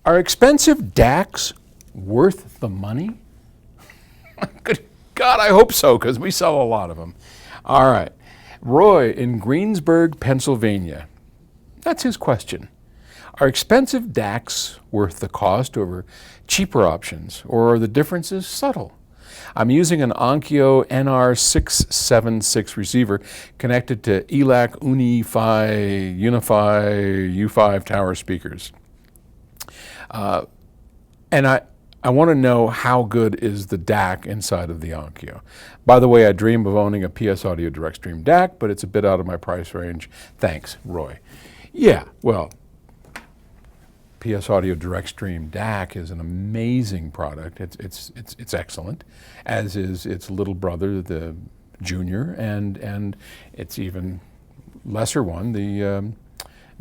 Are expensive DACs worth the money? Good God, I hope so, because we sell a lot of them. All right. Roy in Greensburg, Pennsylvania. That's his question. Are expensive DACs worth the cost over cheaper options, or are the differences subtle? I'm using an Onkyo NR676 receiver connected to ELAC Unify U5 tower speakers. And I want to know how good is the DAC inside of the Onkyo. By the way, I dream of owning a PS Audio Direct Stream DAC, but it's a bit out of my price range. Thanks, Roy. Yeah, well, PS Audio Direct Stream DAC is an amazing product. It's excellent, as is its little brother, the Junior, and its even lesser one, the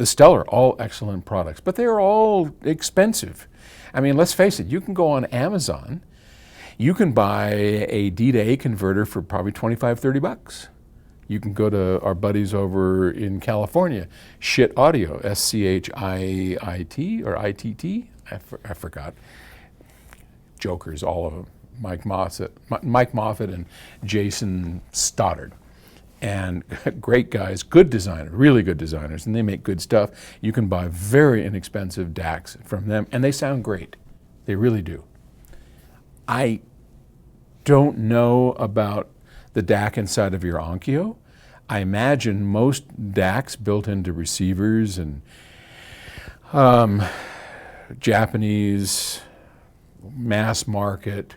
Stellar. All excellent products, but they are all expensive. I mean, let's face it, you can go on Amazon, you can buy a D to A converter for probably 25, 30 bucks. You can go to our buddies over in California, Shit Audio, SCHIIT or ITT, I forgot. Jokers, all of them. Mike Moffat and Jason Stoddard. And great guys, good designers, really good designers, and they make good stuff. You can buy very inexpensive DACs from them, and they sound great. They really do. I don't know about the DAC inside of your Onkyo. I imagine most DACs built into receivers and Japanese mass market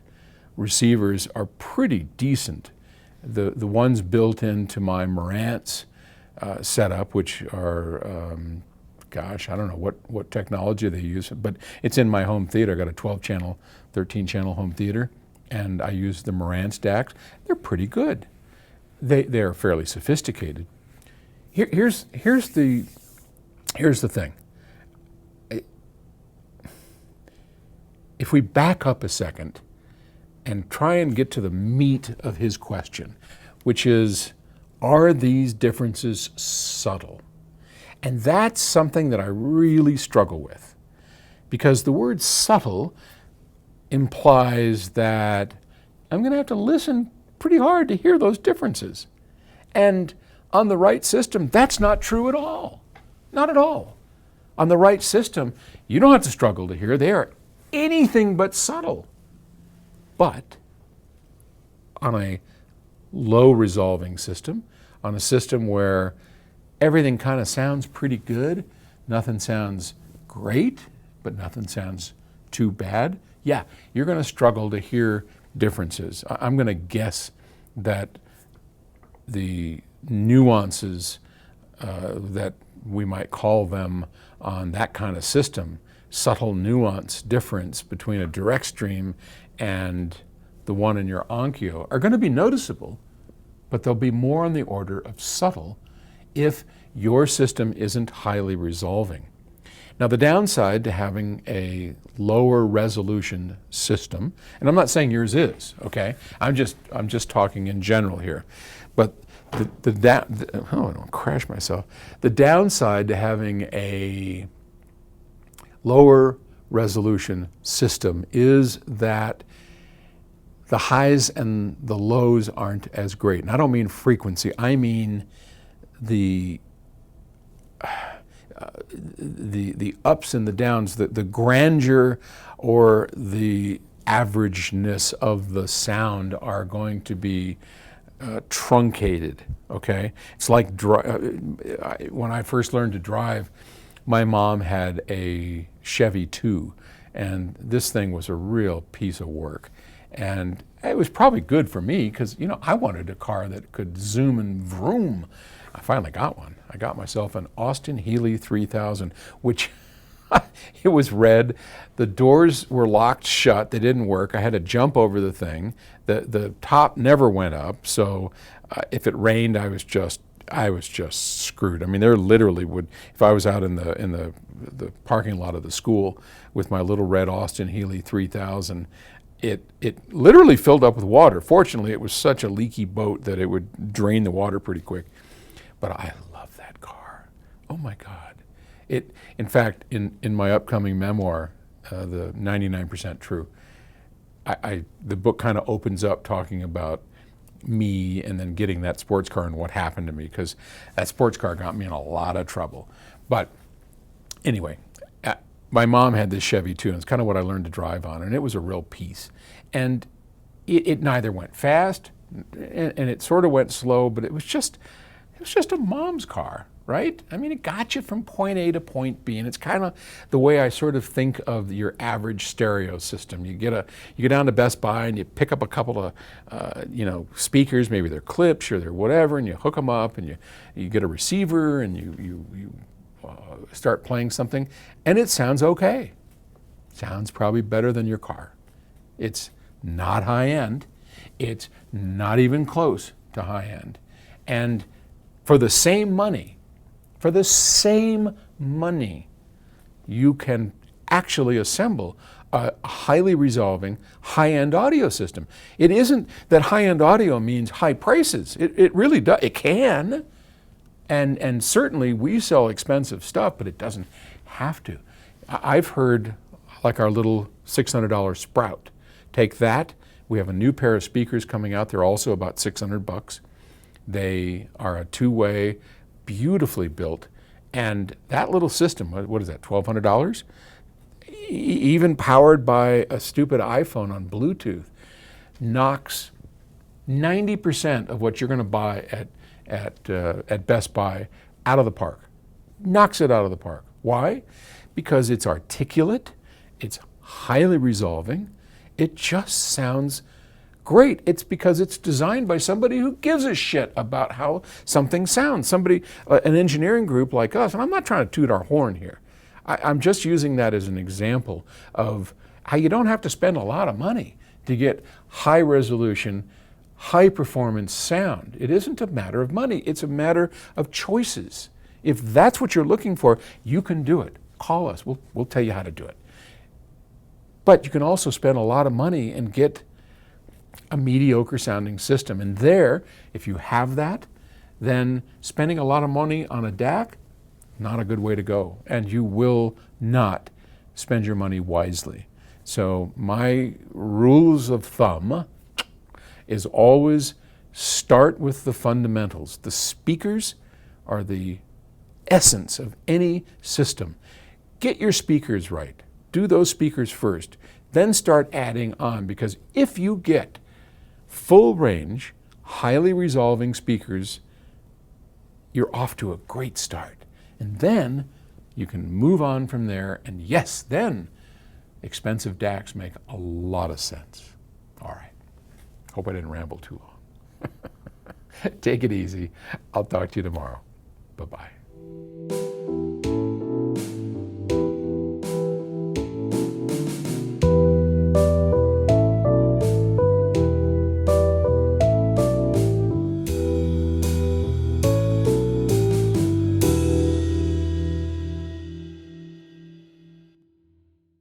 receivers are pretty decent. The ones built into my Marantz setup, which are, gosh, I don't know what technology they use, but it's in my home theater. I got a 12-channel, 13-channel home theater, and I use the Marantz DACs. They're pretty good. They are fairly sophisticated. Here's the thing. If we back up a second and try and get to the meat of his question, which is, are these differences subtle? And that's something that I really struggle with, because the word subtle implies that I'm going to have to listen pretty hard to hear those differences. And on the right system, that's not true at all. Not at all. On the right system, you don't have to struggle to hear. They are anything but subtle. But on a low resolving system, on a system where everything kind of sounds pretty good, nothing sounds great, but nothing sounds too bad, yeah, you're going to struggle to hear differences. I'm going to guess that the nuances that we might call them on that kind of system, subtle nuance difference between a direct stream and the one in your Onkyo, are going to be noticeable, but they'll be more on the order of subtle if your system isn't highly resolving. Now, the downside to having a lower resolution system, and I'm not saying yours is, okay? I'm just talking in general here, but oh, I don't crash myself. The downside to having a lower resolution system is that the highs and the lows aren't as great. And I don't mean frequency, I mean the ups and the downs, the grandeur or the averageness of the sound are going to be truncated, okay? It's like when I first learned to drive, my mom had a Chevy 2, and this thing was a real piece of work. And it was probably good for me because, you know, I wanted a car that could zoom and vroom. I finally got one. I got myself an Austin Healey 3000, which it was red. The doors were locked shut. They didn't work. I had to jump over the thing. The top never went up. So if it rained, I was just screwed. I mean, there literally would, if I was out in the parking lot of the school with my little red Austin Healey 3000, it literally filled up with water. Fortunately, it was such a leaky boat that it would drain the water pretty quick. But I love that car. Oh my God. In fact, in my upcoming memoir, the 99% true. The book kind of opens up talking about me and then getting that sports car and what happened to me, because that sports car got me in a lot of trouble. But anyway, my mom had this Chevy too, and it's kind of what I learned to drive on, and it was a real piece. And it neither went fast and it sort of went slow, but it was just a mom's car, right? I mean, it got you from point A to point B, and it's kind of the way I sort of think of your average stereo system. You go down to Best Buy and you pick up a couple of speakers, maybe they're clips or they're whatever, and you hook them up, and you get a receiver, and you start playing something, and it sounds okay. Sounds probably better than your car. It's not high end. It's not even close to high end. And for the same money, you can actually assemble a highly resolving, high-end audio system. It isn't that high-end audio means high prices. It really does. It can. And certainly we sell expensive stuff, but it doesn't have to. I've heard, like our little $600 Sprout. Take that. We have a new pair of speakers coming out. They're also about $600. They are a two-way, beautifully built. And that little system, what is that, $1,200? Even powered by a stupid iPhone on Bluetooth, knocks 90% of what you're going to buy at Best Buy out of the park. Knocks it out of the park. Why? Because it's articulate, it's highly resolving, it just sounds great. It's because it's designed by somebody who gives a shit about how something sounds. Somebody, an engineering group like us, and I'm not trying to toot our horn here. I'm just using that as an example of how you don't have to spend a lot of money to get high resolution, high performance sound. It isn't a matter of money, it's a matter of choices. If that's what you're looking for, you can do it. Call us, we'll tell you how to do it. But you can also spend a lot of money and get a mediocre sounding system. And there, if you have that, then spending a lot of money on a DAC, not a good way to go. And you will not spend your money wisely. So my rules of thumb is always start with the fundamentals. The speakers are the essence of any system. Get your speakers right. Do those speakers first. Then start adding on, because if you get full range, highly resolving speakers, you're off to a great start. And then you can move on from there, and yes, then expensive DACs make a lot of sense. All right. Hope I didn't ramble too long. Take it easy. I'll talk to you tomorrow. Bye-bye.